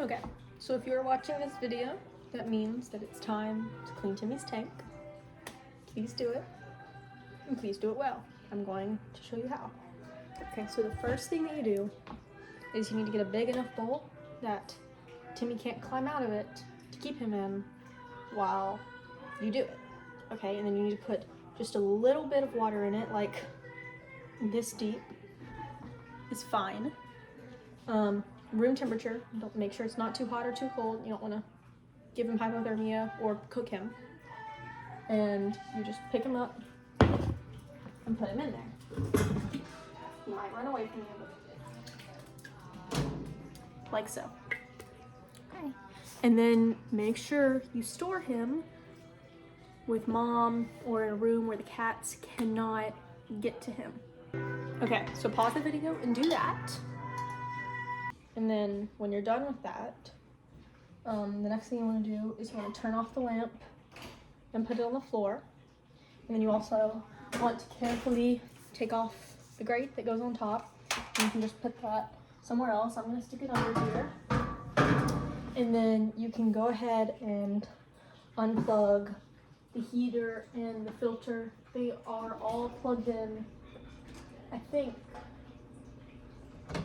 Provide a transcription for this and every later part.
Okay, so if you're watching this video, that means that it's time to clean Timmy's tank. Please do it, and please do it well. I'm going to show you how. Okay, so the first thing that you do is you need to get a big enough bowl that Timmy can't climb out of it to keep him in while you do it. Okay, and then you need to put just a little bit of water in it, like this deep is fine. Room temperature. Don't make sure it's not too hot or too cold. You don't want to give him hypothermia or cook him. And you just pick him up and put him in there. He might run away from you, like so. Okay. And then make sure you store him with mom or in a room where the cats cannot get to him. Okay, so pause the video and do that. And then when you're done with that, the next thing you want to do is you want to turn off the lamp and put it on the floor. And then you also want to carefully take off the grate that goes on top. And you can just put that somewhere else. I'm going to stick it under here. And then you can go ahead and unplug the heater and the filter. They are all plugged in, I think.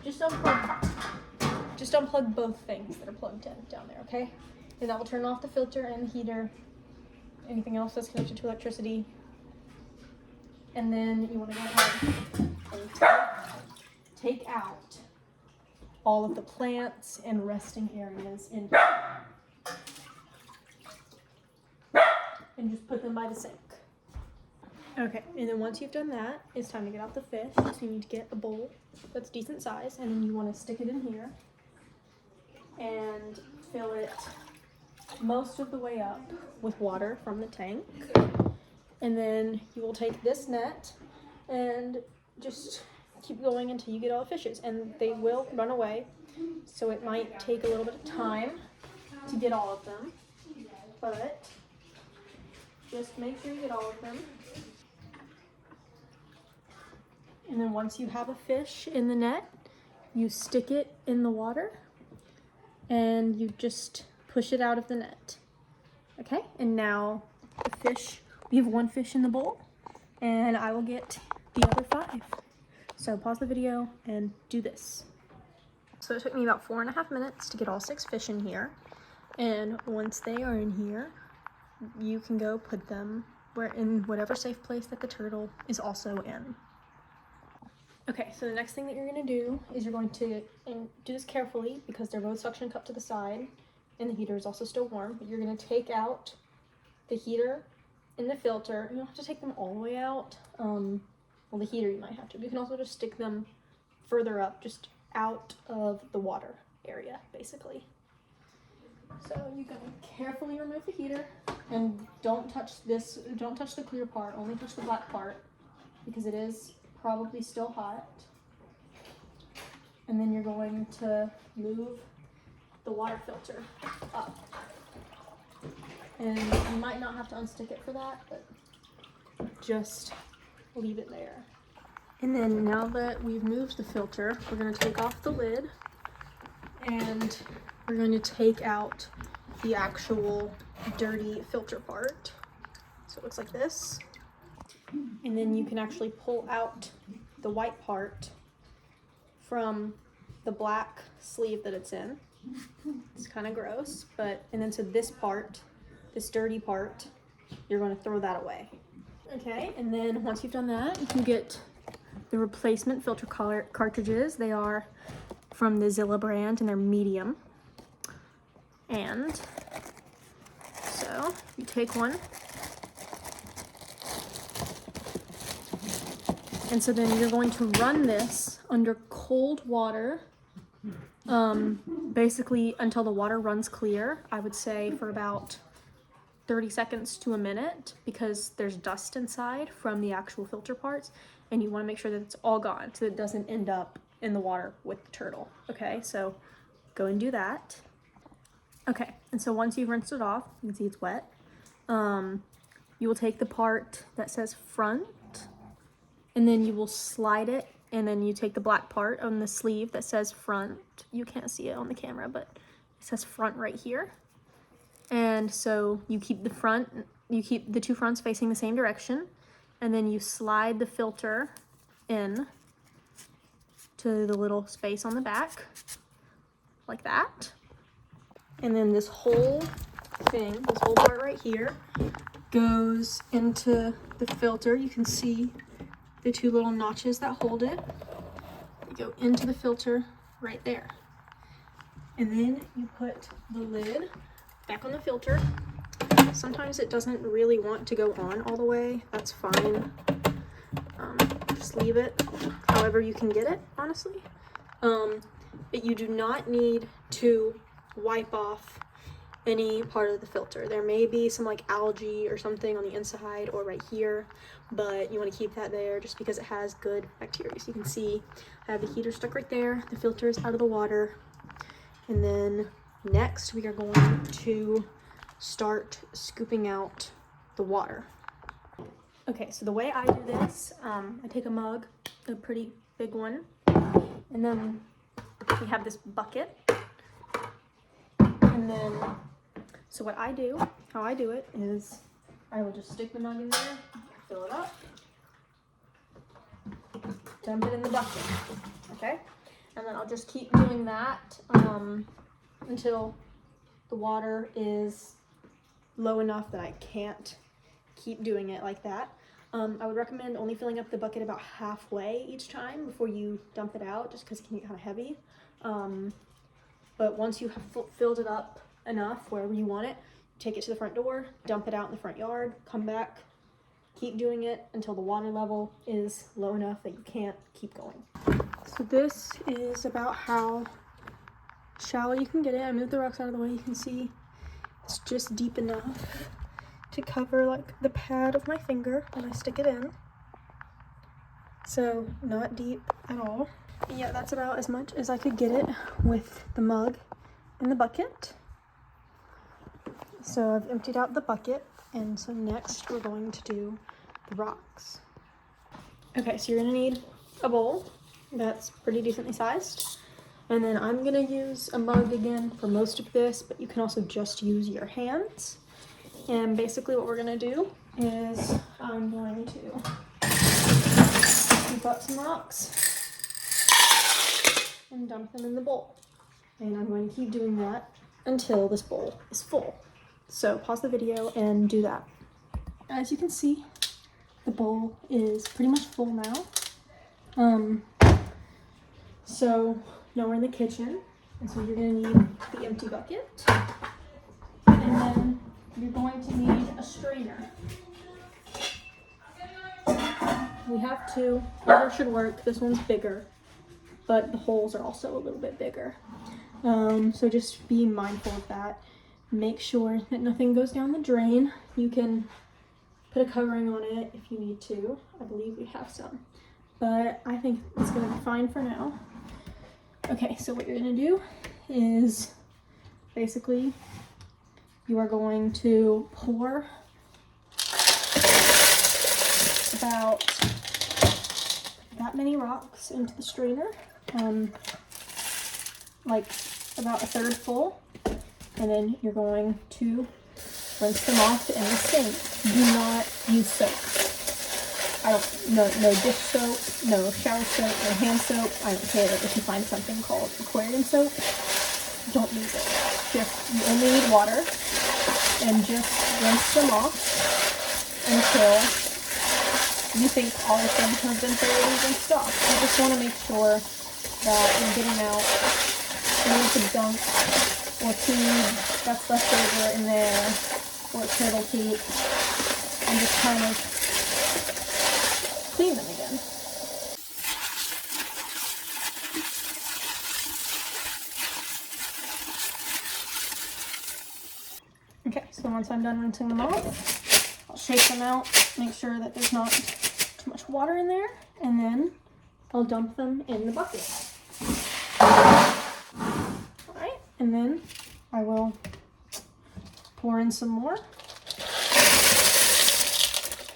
Just unplug both things that are plugged in down there, okay? And that will turn off the filter and the heater, anything else that's connected to electricity. And then you want to go ahead and take out all of the plants and resting areas in here. And just put them by the sink. Okay, and then once you've done that, it's time to get out the fish. So you need to get a bowl that's decent size, and then you want to stick it in here and fill it most of the way up with water from the tank. And then you will take this net and just keep going until you get all the fishes, and they will run away, so it might take a little bit of time to get all of them, but just make sure you get all of them. And then once you have a fish in the net, you stick it in the water and you just push it out of the net. Okay, and now the fish, we have one fish in the bowl, and I will get the other 5. So pause the video and do this. So it took me about 4.5 minutes to get all 6 fish in here. And once they are in here, you can go put them in whatever safe place that the turtle is also in. Okay, so the next thing that you're going to do is you're going to, and do this carefully because they're both suction cupped to the side and the heater is also still warm, but you're going to take out the heater and the filter. You don't have to take them all the way out. Well, the heater you might have to. You can also just stick them further up, just out of the water area, basically. So you can carefully remove the heater and don't touch this, don't touch the clear part, only touch the black part because it is probably still hot. And then you're going to move the water filter up. And you might not have to unstick it for that, but just leave it there. And then now that we've moved the filter, we're going to take off the lid and we're going to take out the actual dirty filter part. So it looks like this. And then you can actually pull out the white part from the black sleeve that it's in. It's kind of gross, but, and then so this part, this dirty part, you're going to throw that away. Okay, and then once you've done that, you can get the replacement filter cartridges. They are from the Zilla brand and they're medium. And so you take one. And so then you're going to run this under cold water, basically until the water runs clear. I would say for about 30 seconds to a minute because there's dust inside from the actual filter parts and you want to make sure that it's all gone so it doesn't end up in the water with the turtle. Okay, so go and do that. Okay, and so once you've rinsed it off, you can see it's wet. You will take the part that says front and then you will slide it, and then you take the black part on the sleeve that says front. You can't see it on the camera, but it says front right here. And so you keep the two fronts facing the same direction, and then you slide the filter in to the little space on the back, like that. And then this whole thing, this whole part right here, goes into the filter. You can see the two little notches that hold it. They go into the filter right there. And then you put the lid back on the filter. Sometimes it doesn't really want to go on all the way. That's fine. Just leave it however you can get it, honestly. But you do not need to wipe off any part of the filter. There may be some like algae or something on the inside or right here, but you want to keep that there just because it has good bacteria. So you can see I have the heater stuck right there. The filter is out of the water. And then next we are going to start scooping out the water. Okay, so the way I do this, I take a mug, a pretty big one, and then we have this bucket. And then, so what I do, how I do it is I will just stick the mug in there, fill it up, dump it in the bucket, okay? And then I'll just keep doing that until the water is low enough that I can't keep doing it like that. I would recommend only filling up the bucket about halfway each time before you dump it out, just because it can get kind of heavy. But once you have filled it up enough wherever you want it, take it to the front door, dump it out in the front yard, come back, keep doing it until the water level is low enough that you can't keep going. So this is about how shallow you can get it. I moved the rocks out of the way. You can see it's just deep enough to cover like the pad of my finger when I stick it in. So not deep at all. Yeah, that's about as much as I could get it with the mug and the bucket. So I've emptied out the bucket, and so next we're going to do the rocks. Okay, so you're gonna need a bowl that's pretty decently sized. And then I'm gonna use a mug again for most of this, but you can also just use your hands. And basically what we're gonna do is I'm going to scoop up some rocks and dump them in the bowl. And I'm going to keep doing that until this bowl is full. So pause the video and do that. As you can see, the bowl is pretty much full now. So now we're in the kitchen, and so you're gonna need the empty bucket, and then you're going to need a strainer. We have two, either should work. This one's bigger, but the holes are also a little bit bigger. So just be mindful of that. Make sure that nothing goes down the drain. You can put a covering on it if you need to. I believe we have some, but I think it's gonna be fine for now. Okay, so what you're gonna do is basically you are going to pour about that many rocks into the strainer, like about a third full, and then you're going to rinse them off in the sink. Do not use soap. No dish soap, no shower soap, no hand soap. I don't care if you find something called aquarium soap. Don't use it. You only need water, and just rinse them off until you think all of them have been thoroughly rinsed off. You just want to make sure that you're getting out any of the gunk or food that's left over in there, or turtle poop, and just kind of clean them again. Okay, so once I'm done rinsing them off, I'll shake them out, make sure that there's not too much water in there, and then I'll dump them in the bucket. Alright, and then I will pour in some more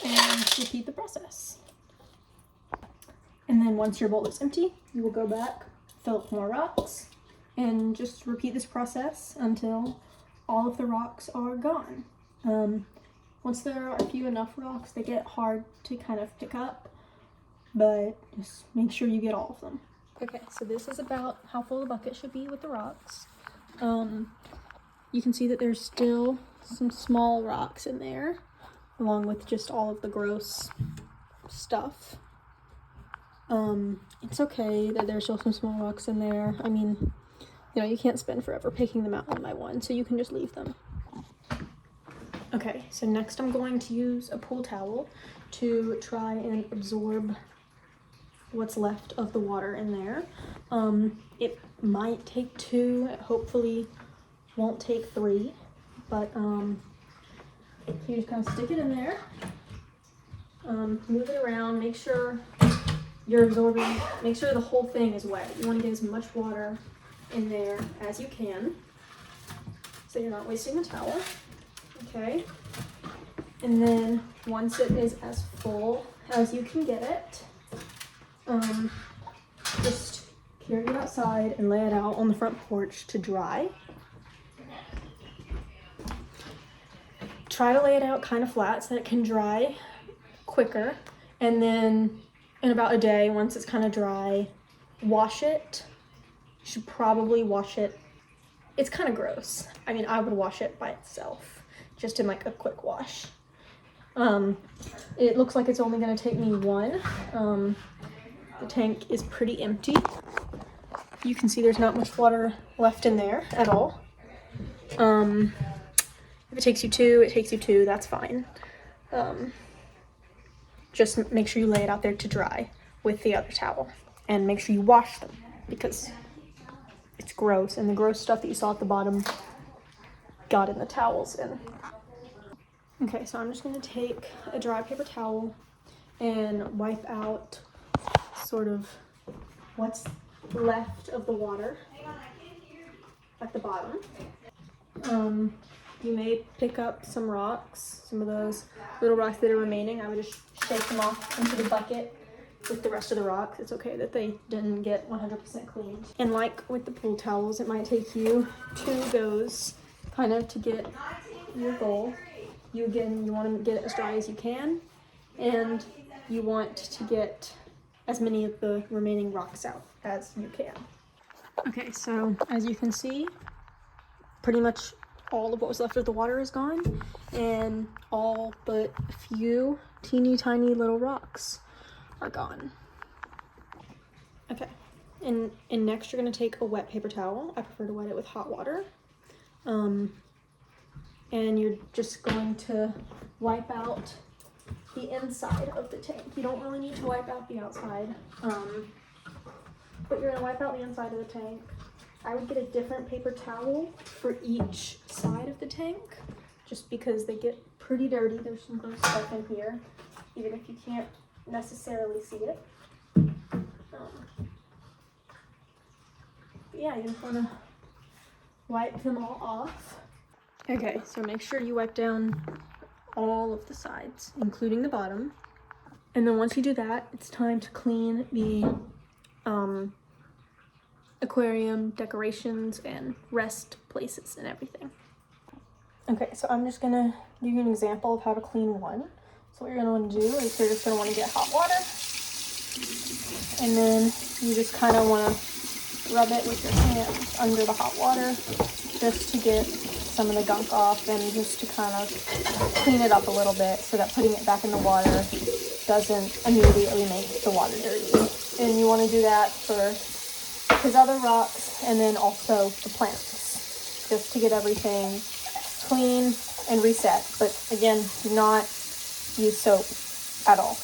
and repeat the process. And then once your bowl is empty, you will go back, fill up more rocks, and just repeat this process until all of the rocks are gone. Once there are a few enough rocks, they get hard to kind of pick up, but just make sure you get all of them. Okay, so this is about how full the bucket should be with the rocks. You can see that there's still some small rocks in there, along with just all of the gross stuff. It's okay that there's still some small rocks in there. I mean, you know, you can't spend forever picking them out one by one, so you can just leave them. Okay, so next I'm going to use a pool towel to try and absorb what's left of the water in there. It might take 2, it hopefully won't take 3, but you just kind of stick it in there, move it around, make sure you're absorbing, make sure the whole thing is wet. You want to get as much water in there as you can, so you're not wasting the towel. Okay, and then once it is as full as you can get it, just carry it outside and lay it out on the front porch to dry. Try to lay it out kind of flat so that it can dry quicker, and then in about a day, once it's kind of dry, wash it. You should probably wash it. It's kind of gross. I mean, I would wash it by itself, just in like a quick wash. It looks like it's only going to take me 1. The tank is pretty empty. You can see there's not much water left in there at all. If it takes you 2, it takes you 2, that's fine. Just make sure you lay it out there to dry with the other towel, and make sure you wash them because it's gross, and the gross stuff that you saw at the bottom got in the towels. And okay, so I'm just going to take a dry paper towel and wipe out sort of what's left of the water at the bottom. You may pick up some rocks, some of those little rocks that are remaining. I would just shake them off into the bucket with the rest of the rocks. It's okay that they didn't get 100% clean. And like with the pool towels, it might take you 2 goes kind of to get your goal. You want to get it as dry as you can, and you want to get as many of the remaining rocks out as you can. Okay, so as you can see, pretty much all of what was left of the water is gone, and all but a few teeny tiny little rocks are gone. Okay, and next you're going to take a wet paper towel. I prefer to wet it with hot water. And you're just going to wipe out the inside of the tank. You don't really need to wipe out the outside, but you're going to wipe out the inside of the tank. I would get a different paper towel for each side of the tank, just because they get pretty dirty. There's some gross stuff in here, even if you can't necessarily see it. Yeah, you just want to wipe them all off. Okay, so make sure you wipe down all of the sides, including the bottom. And then once you do that, it's time to clean the aquarium decorations and rest places and everything. Okay, so I'm just gonna give you an example of how to clean one. So what you're gonna want to do is you're just gonna want to get hot water, and then you just kind of want to rub it with your hands under the hot water just to get some of the gunk off, and just to kind of clean it up a little bit so that putting it back in the water doesn't immediately make the water dirty. And you want to do that for his other rocks, and then also the plants, just to get everything clean and reset. But again, do not use soap at all.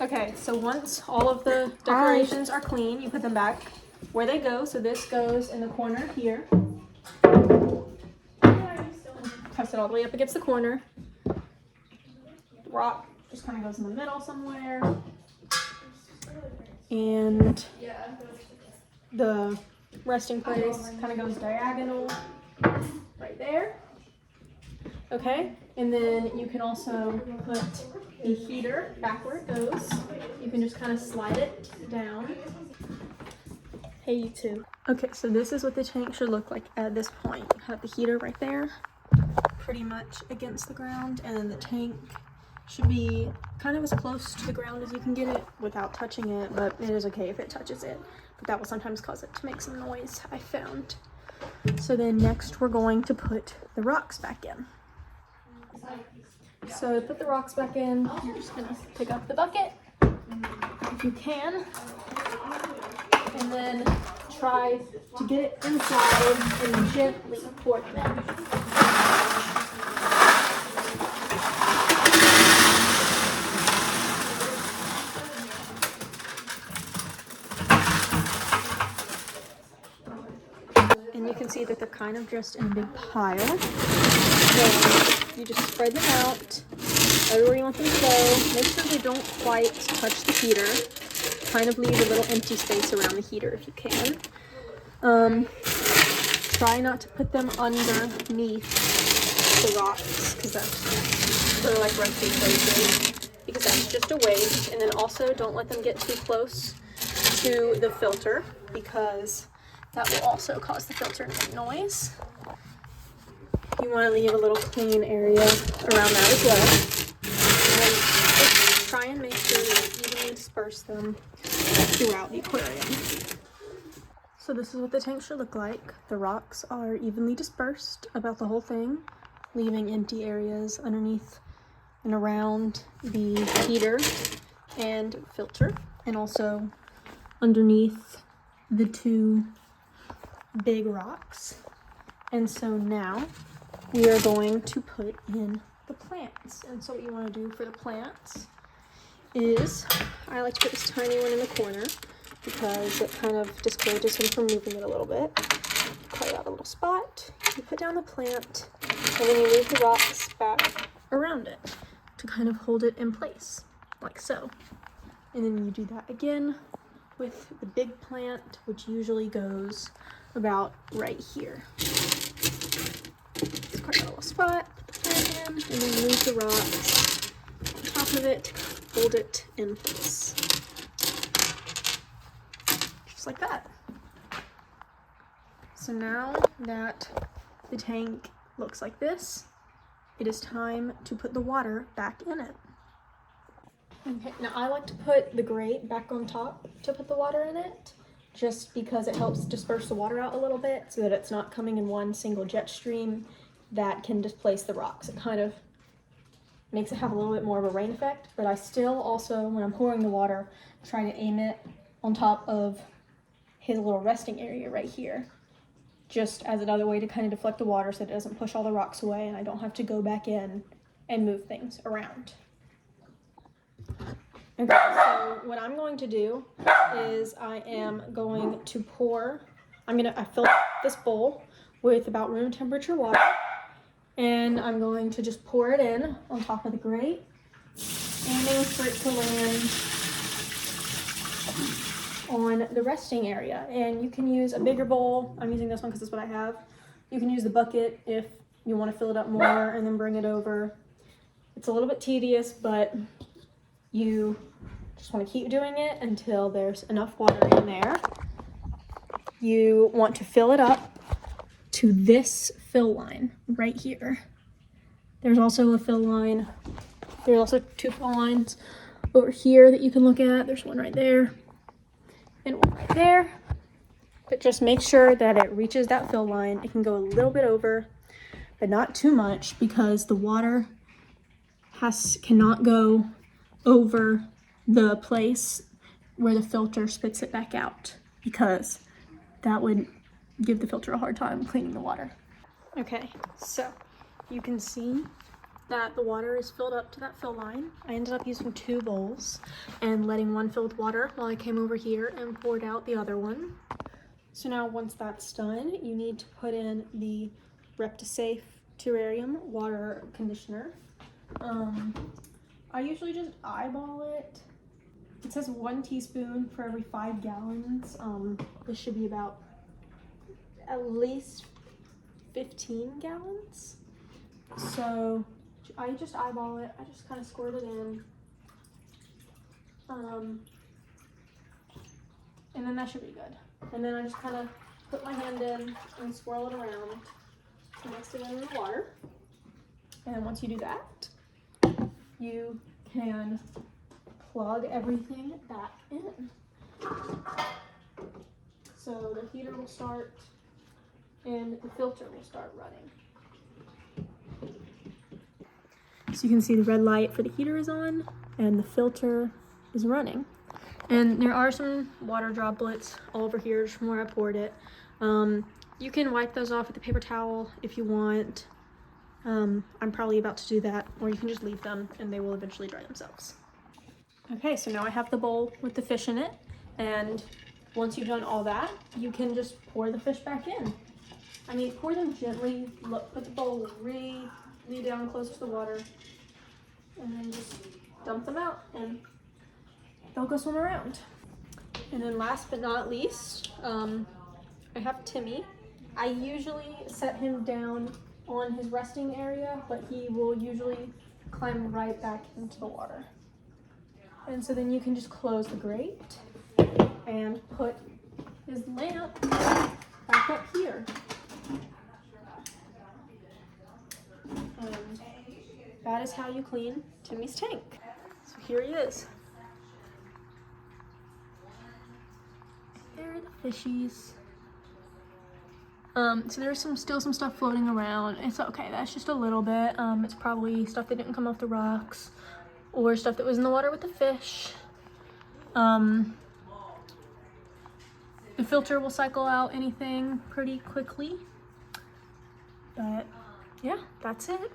Okay, so once all of the decorations are clean, you put them back where they go. So this goes in the corner here. Press it all the way up against the corner. The rock just kind of goes in the middle somewhere. And the resting place kind of goes diagonal right there. Okay, and then you can also put the heater back where it goes. You can just kind of slide it down. Hey, you too. Okay, so this is what the tank should look like at this point. You have the heater right there, pretty much against the ground, and then the tank should be kind of as close to the ground as you can get it without touching it, but it is okay if it touches it. But that will sometimes cause it to make some noise, I found. So then next we're going to put the rocks back in. So to put the rocks back in, you're just gonna pick up the bucket, if you can, and then try to get it inside and gently pour them in. And you can see that they're kind of just in a big pile. So you just spread them out everywhere you want them to go. Make sure they don't quite touch the heater. Kind of leave a little empty space around the heater if you can. Try not to put them underneath the rocks because that's sort of like resting places, because that's just a waste. And then also don't let them get too close to the filter because that will also cause the filter to make noise. You want to leave a little clean area around that as well. And just try and make sure you evenly disperse them throughout the aquarium. So this is what the tank should look like. The rocks are evenly dispersed about the whole thing, leaving empty areas underneath and around the heater and filter, and also underneath the two big rocks. And so now we are going to put in the plants. And so what you want to do for the plants is, I like to put this tiny one in the corner because it kind of discourages him from moving it a little bit. Carve out a little spot, you put down the plant, and then you move the rocks back around it to kind of hold it in place, like so. And then you do that again with the big plant, which usually goes about right here. Just carve out a little spot, put the plant in, and then move the rocks on top of it, hold it in place. Just like that. So now that the tank looks like this, it is time to put the water back in it. Okay, now I like to put the grate back on top to put the water in it, just because it helps disperse the water out a little bit so that it's not coming in one single jet stream that can displace the rocks. It kind of makes it have a little bit more of a rain effect, but I still also, when I'm pouring the water, try to aim it on top of his little resting area right here, just as another way to kind of deflect the water so it doesn't push all the rocks away and I don't have to go back in and move things around. Okay, so what I'm going to do is I am going to pour, I filled this bowl with about room temperature water, and I'm going to just pour it in on top of the grate, aiming for it to land on the resting area. And you can use a bigger bowl. I'm using this one because that's what I have. You can use the bucket if you want to fill it up more and then bring it over. It's a little bit tedious, but you just want to keep doing it until there's enough water in there. You want to fill it up to this fill line right here. There's also a fill line. There's also two fill lines over here that you can look at. There's one right there and one right there. But just make sure that it reaches that fill line. It can go a little bit over, but not too much, because the water cannot go over the place where the filter spits it back out, because that would give the filter a hard time cleaning the water. Okay, so you can see that the water is filled up to that fill line. I ended up using 2 bowls and letting one fill with water while I came over here and poured out the other one. So now once that's done, you need to put in the Reptisafe terrarium water conditioner. I usually just eyeball it. It says 1 teaspoon for every 5 gallons. This should be about at least 15 gallons. So I just eyeball it. I just kind of squirt it in. And then that should be good. And then I just kind of put my hand in and swirl it around, mix it in the water. And then once you do that, you can plug everything back in. So the heater will start and the filter will start running. So you can see the red light for the heater is on and the filter is running. And there are some water droplets all over here just from where I poured it. You can wipe those off with a paper towel if you want. I'm probably about to do that, or you can just leave them and they will eventually dry themselves. Okay, so now I have the bowl with the fish in it, and once you've done all that, you can just pour the fish back in. I mean, pour them gently, put the bowl really down close to the water, and then just dump them out and they'll go swim around. And then last but not least, I have Timmy. I usually set him down on his resting area, but he will usually climb right back into the water. And so then you can just close the grate and put his lamp back up here. And that is how you clean Timmy's tank. So here he is. There are the fishies. So there's still some stuff floating around. It's okay, that's just a little bit. It's probably stuff that didn't come off the rocks or stuff that was in the water with the fish. The filter will cycle out anything pretty quickly. But yeah, that's it.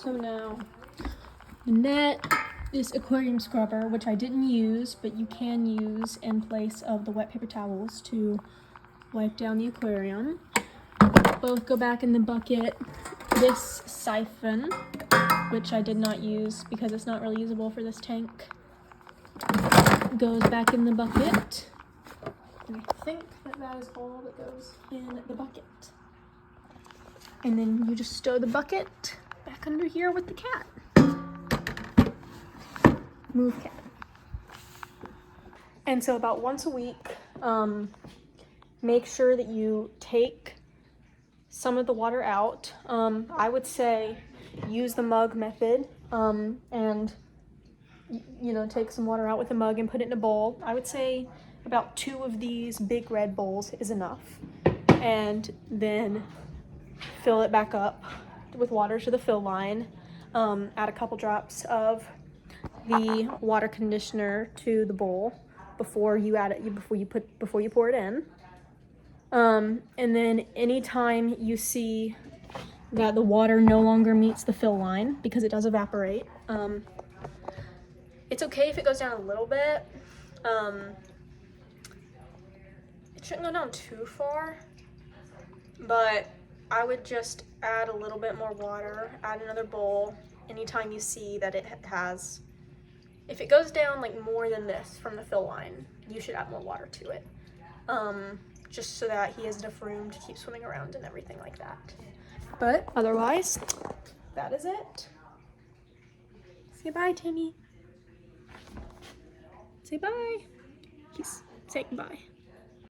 So now the net, this aquarium scrubber, which I didn't use, but you can use in place of the wet paper towels to wipe down the aquarium. Both go back in the bucket. This siphon, which I did not use because it's not really usable for this tank, goes back in the bucket. And I think that is all that goes in the bucket. And then you just stow the bucket back under here with the cat. Move cat. And so about once a week, make sure that you take some of the water out. I would say use the mug method, and take some water out with a mug and put it in a bowl. I would say about 2 of these big red bowls is enough. And then fill it back up with water to the fill line. Add a couple drops of the water conditioner to the bowl before you add it, before you pour it in. And then anytime you see that the water no longer meets the fill line, because it does evaporate, it's okay if it goes down a little bit. It shouldn't go down too far, but I would just add a little bit more water, add another bowl anytime you see that it has, if it goes down like more than this from the fill line, you should add more water to it. Just so that he has enough room to keep swimming around and everything like that. But otherwise, that is it. Say bye, Timmy. Say bye. He's saying bye.